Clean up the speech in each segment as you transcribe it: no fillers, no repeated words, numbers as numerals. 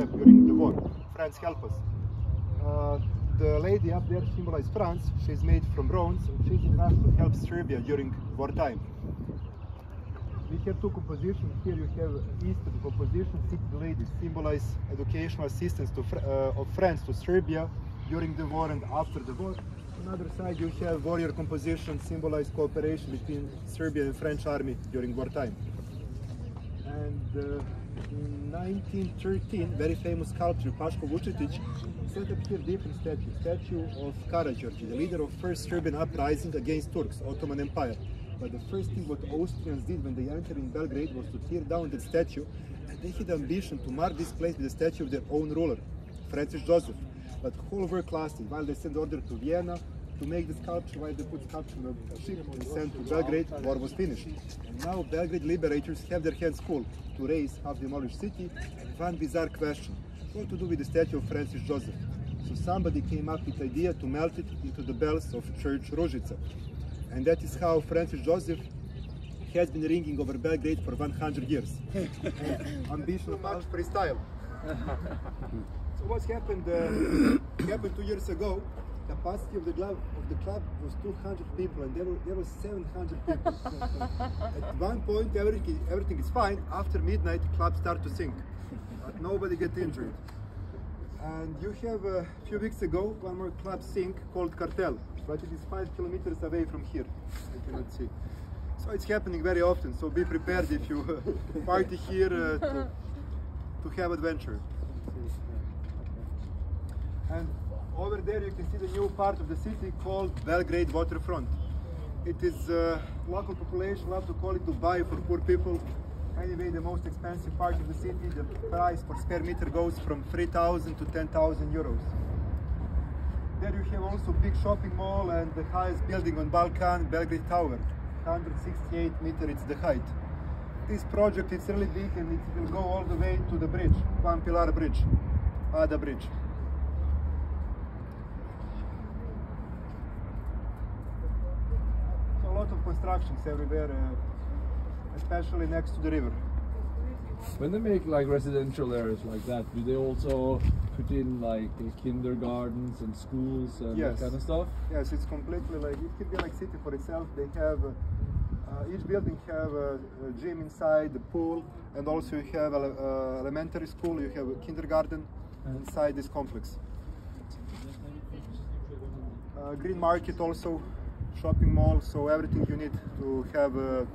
have during the war. France help us. The lady up there symbolizes France. She's made from bronze, and she's in Russia to help Serbia during wartime. We have two compositions. Here you have Eastern composition, 60 ladies, symbolize educational assistance of France to Serbia during the war and after the war. On the other side you have warrior composition, symbolize cooperation between Serbia and French army during wartime. And in 1913, very famous sculptor Paško Vučetić set up here different statues. Statue of Karađorđe, the leader of first Serbian uprising against Turks, Ottoman Empire. But the first thing what Austrians did when they entered in Belgrade was to tear down that statue, and they had ambition to mark this place with the statue of their own ruler, Francis Joseph. But whole work lasted while they sent order to Vienna to make the sculpture, while they put sculpture on a ship and sent to Belgrade. War was finished. And now Belgrade liberators have their hands full to raise half demolished city. And one bizarre question: what to do with the statue of Francis Joseph? So somebody came up with the idea to melt it into the bells of Church Ružica. And that is how Francis Joseph has been ringing over Belgrade for 100 years. Ambition of March freestyle. So what's happened? Happened 2 years ago. Capacity of the club was 200 people, and there was 700 people. At one point, everything is fine. After midnight, clubs start to sink, but nobody gets injured. And you have a few weeks ago one more club sink called Cartel, but it is 5 kilometers away from here. You cannot see. So it's happening very often. So be prepared if you party here to have adventure. And over there you can see the new part of the city called Belgrade waterfront. It is local population love to call it Dubai for poor people. Anyway, the most expensive part of the city, the price per square meter goes from 3,000 to 10,000 euros. There you have also big shopping mall and the highest building on Balkan, Belgrade Tower, 168 meters, it's the height. This project is really big and it will go all the way to the bridge, One Pilar Bridge, Ada Bridge. So a lot of constructions everywhere, especially next to the river. When they make like residential areas like that, do they also put in like kindergartens and schools and Yes. that kind of stuff? Yes, it's completely like, it can be like city for itself. They have, each building have a gym inside, the pool, and also you have elementary school, you have a kindergarten inside this complex. Green market also, shopping mall, so everything you need to have a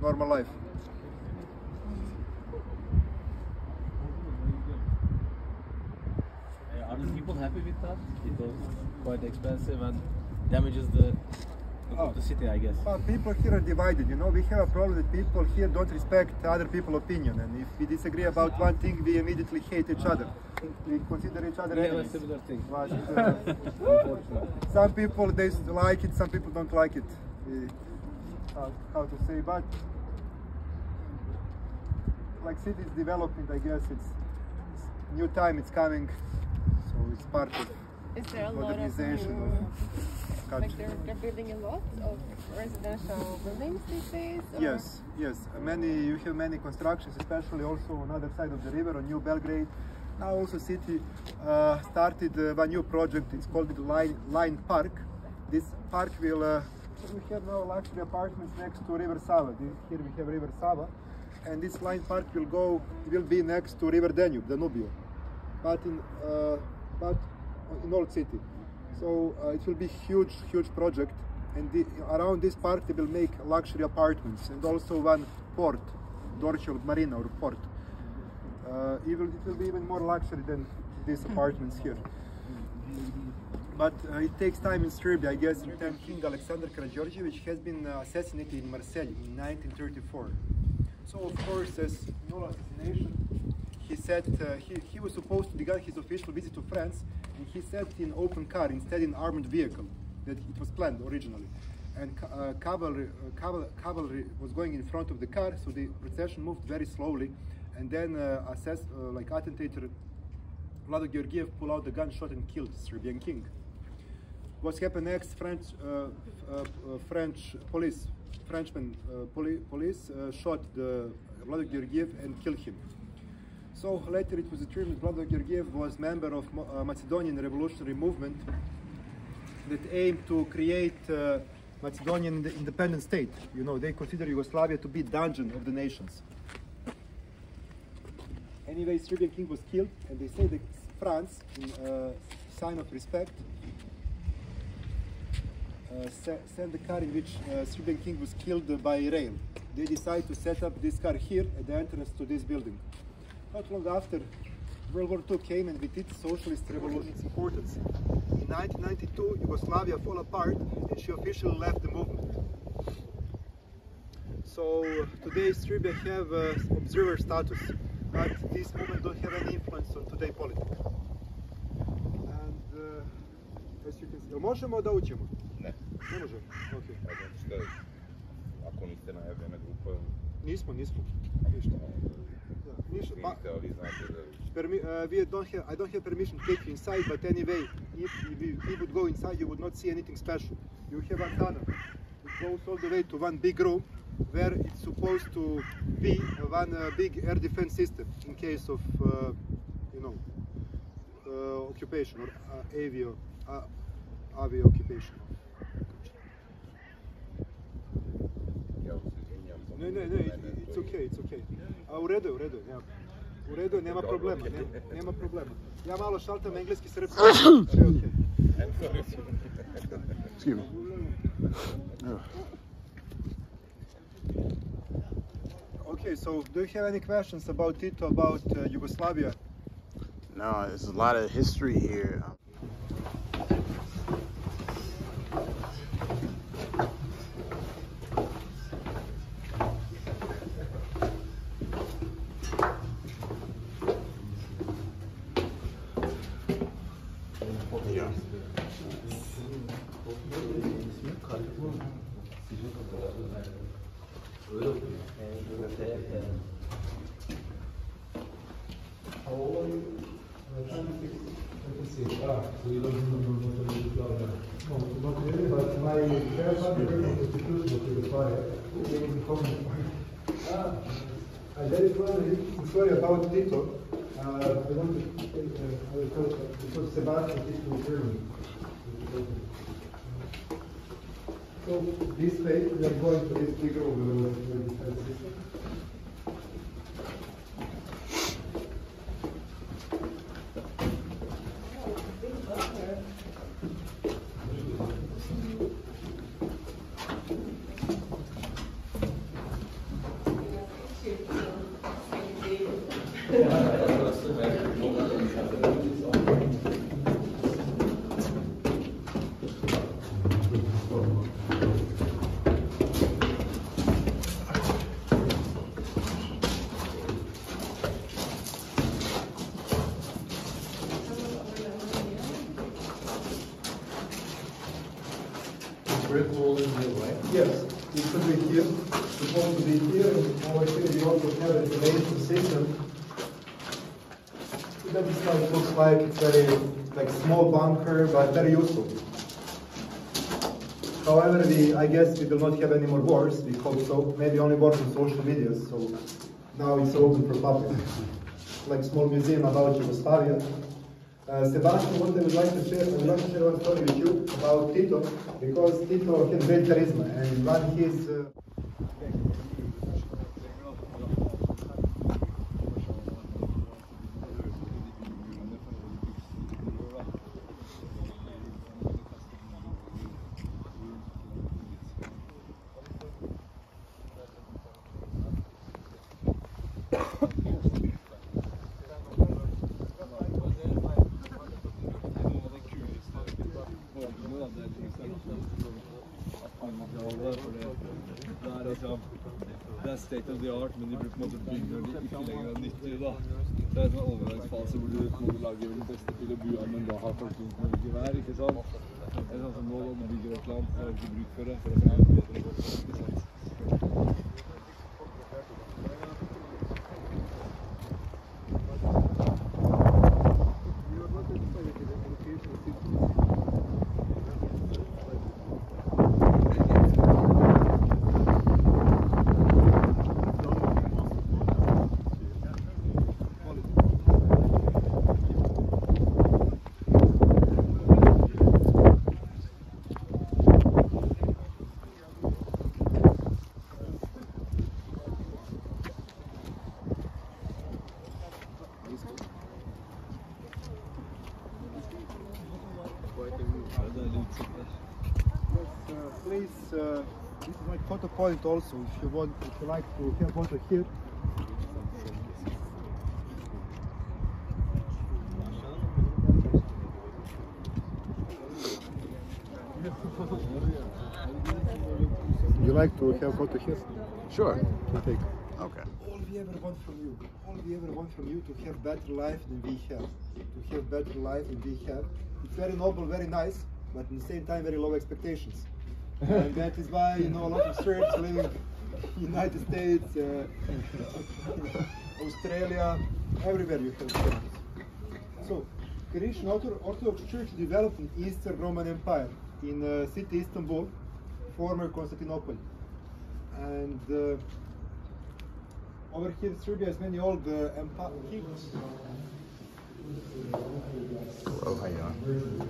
normal life. Are the people happy with that? It was quite expensive and damages the city, I guess. Well, people here are divided, you know. We have a problem that people here don't respect other people's opinion, and if we disagree about one thing, we immediately hate each other. We consider each other We have a enemies. similar thing. But, some people they like it, some people don't like it. How to say, but like cities development, I guess it's new time, it's coming, so it's part of Is there a lot of modernization new, of country. like they're building a lot of residential buildings these days? Or? Yes, yes. You have many constructions, especially also on the other side of the river, on New Belgrade. Now also city started a new project. It's called Line Park. This park will. We have now luxury apartments next to River Sava. Here we have River Sava, and this Line Park will be next to River Danube, but in old city. So it will be huge project, and around this park they will make luxury apartments and also one port, Dorchel Marina or port. It will be even more luxury than these apartments here. But it takes time in Serbia, I guess. In time, King Alexander Karađorđević has been assassinated in Marseille in 1934. So of course, as no assassination, he said he was supposed to begin his official visit to France, and he sat in open car instead in armored vehicle that it was planned originally. And cavalry was going in front of the car, so the procession moved very slowly. And then attentator Vlado Georgiev pulled out the gun, shot and killed Serbian king. What happened next? Frenchman police shot Vlado Georgiev and killed him. So later it was determined Vlado Georgiev was member of Macedonian revolutionary movement that aimed to create Macedonian independent state. You know, they consider Yugoslavia to be dungeon of the nations. Anyway, Serbian king was killed, and they say that France, in sign of respect, sent the car in which Serbian king was killed by rail. They decided to set up this car here at the entrance to this building. Not long after, World War II came, and with its socialist revolution's importance. In 1992, Yugoslavia fell apart, and she officially left the movement. So today Serbia have observer status, but this movement don't have any influence on today politics. And as you can see, možemo da uđemo? Ne. Ne možemo? Okay. A znači šta je? Ako niste najavljena grupa... Nismo. Ništa. Ništa. Vidite, ali znate da... I don't have permission to take you inside, but anyway, if we would go inside, you would not see anything special. You have a tunnel. It goes all the way to one big room, where it's supposed to be one big air defense system in case of, occupation or avio occupation. Ne, it's okay. U redu je, nema problema. Ja malo šaltam engleski, srpski. Excuse me. Okay, so do you have any questions about Tito, about Yugoslavia? No, there's a lot of history here. There is one story about Tito. I want to tell because Sebastian Tito was German. So this way we are going to this big room. Yes, it should be here. It's supposed to be here, and over here we also have a ventilation system. That is how it looks like. It's very like small bunker, but very useful. However, I guess we will not have any more wars. We hope so. Maybe only wars on social media. So now it's open for public, like small museum about Yugoslavia. Sebastian, what I would like to share one story with you about Tito, because Tito had great charisma, and one his Det er state of the art, men de blir på en måte bygd når de ikke lenger er nyttige da. Så det er en sånn overgangsfase hvor du lager den beste til å bua, men da har folk ikke vær, ikke sant? Det er sånn som nå, når du bygger et land, så har du ikke bruk for det, for det er bedre godt, ikke sant? Please, this is like photo point also. If you like to have photo here. You like to have photo here? Sure. To take. Okay. All we ever want from you to have better life than we have. To have better life than we have. It's very noble, very nice, but at the same time very low expectations. And that is why, you know, a lot of Serbs living in the United States, Australia, everywhere you have Serbs. So, Christian Orthodox Church developed in Eastern Roman Empire in city Istanbul, former Constantinople. And over here, Serbia has many old kings. Hello, how you doing?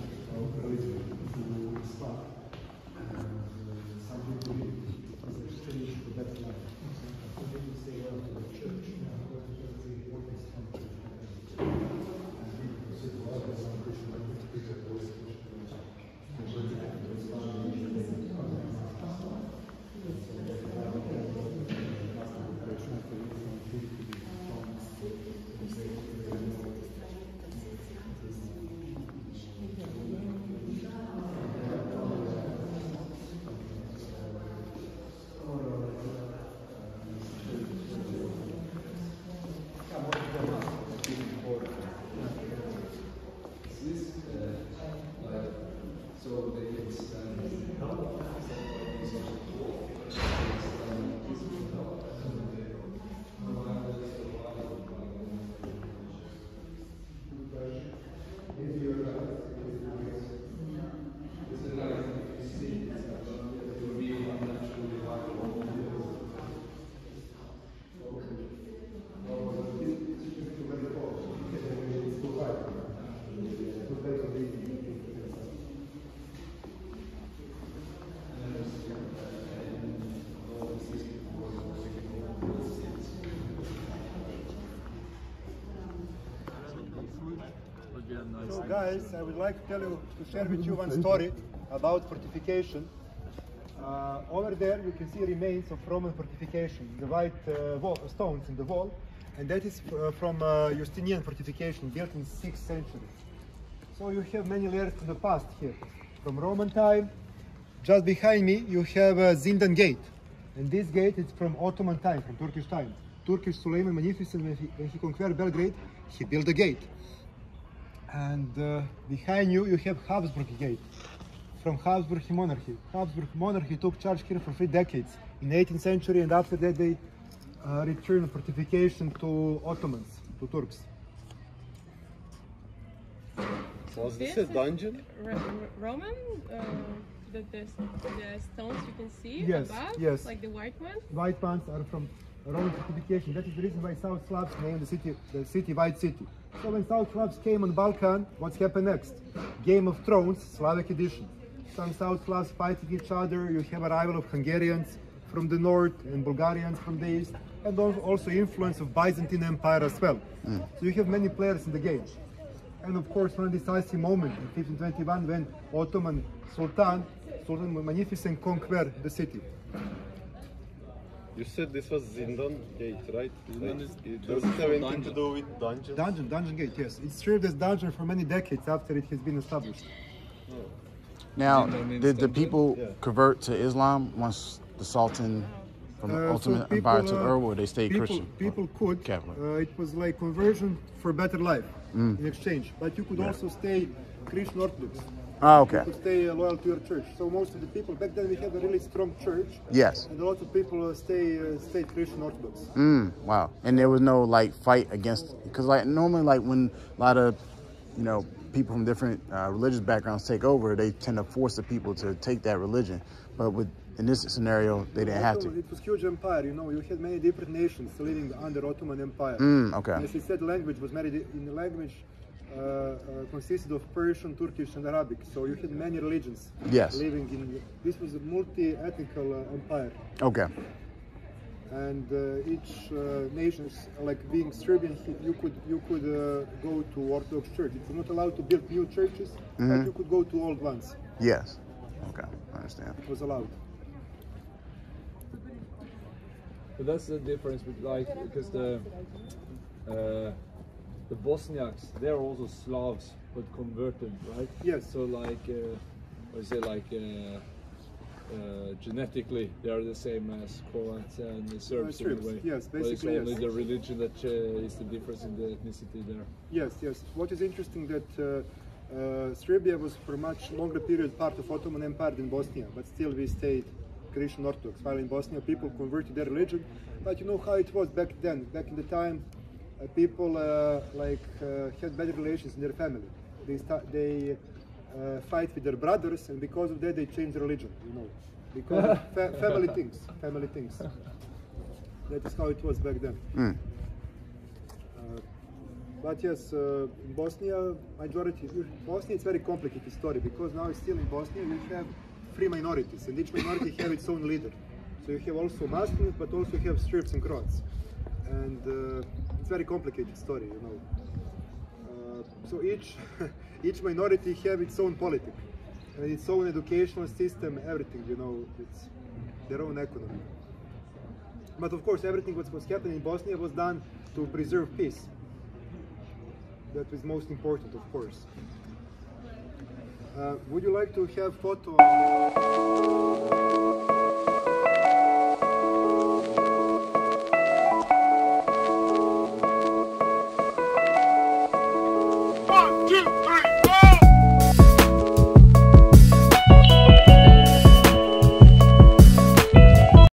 So guys, I would like to share with you one story about fortification. Over there you can see remains of Roman fortification, the white stones in the wall, and that is from Justinian fortification built in 6th century. So you have many layers in the past here. From Roman time, just behind me you have Zindan Gate, and this gate is from Ottoman time, from Turkish time. Turkish Suleiman Magnificent, when he conquered Belgrade, he built a gate. And behind you, you have Habsburg Gate, from Habsburg monarchy. Habsburg monarchy took charge here for 3 decades, in 18th century, and after that they returned fortification to Ottomans, to Turks. Was this a dungeon? Roman? The stones you can see Yes, above? yes. Like the white ones? White ones are from Roman fortification. That is the reason why South Slavs named the city White City. So when South Slavs came on Balkan, what's happened next? Game of Thrones, Slavic edition. Some South Slavs fighting each other. You have arrival of Hungarians from the north and Bulgarians from the east, and also influence of Byzantine Empire as well. So you have many players in the game. And of course, one decisive moment in 1521 when Ottoman Sultan Magnificent conquered the city. You said this was Zindan Gate, right? Zindan is Does it have anything to do with dungeons? Dungeon Gate, yes. It served as dungeon for many decades after it has been established. Now, Zindan did the means people Yeah. convert to Islam once the Sultan from the Ottoman Empire took over, or they stayed Christian? People could. Catholic. It was like conversion for better life in exchange. But you could also stay Christian Orthodox. Oh, okay. You could stay loyal to your church. So most of the people, back then we had a really strong church. Yes. And a lot of people stayed Christian Orthodox. Wow. And there was no like fight against, because like normally like when a lot of, you know, people from different religious backgrounds take over, they tend to force the people to take that religion. But in this scenario, they didn't have to. It was a huge empire, you know. You had many different nations living under Ottoman Empire. Okay. As I said, language was married in the language consisted of Persian, Turkish, and Arabic. So you had many religions living in. This was a multi-ethnical empire. Okay. And each nation, like being Serbian, you could go to Orthodox church. You were not allowed to build new churches, but you could go to old ones. Yes. Okay, I understand. It was allowed. But that's the difference with because the Bosniaks, they're also Slavs but converted, right? Yes. So genetically they are the same as Croats and the Serbs in a way. Yes, but it's basically only yes. the religion that is the difference in the ethnicity there. Yes, yes. What is interesting that Serbia was for a much longer period part of Ottoman Empire than Bosnia, but still we stayed Christian Orthodox. While in Bosnia, people converted their religion, but you know how it was back then. Back in the time, people had better relations in their family. They fight with their brothers, and because of that, they changed religion. You know, because of family things. Family things. That is how it was back then. But yes, in Bosnia, Bosnia is very complicated story because now still in Bosnia you have 3 minorities and each minority have its own leader. So you have also Muslims, but also you have Serbs and Croats. And it's very complicated story, you know. So each minority have its own politics and its own educational system, everything, you know, it's their own economy. But of course, everything what was happening in Bosnia was done to preserve peace. That was most important, of course. Would you like to have photo?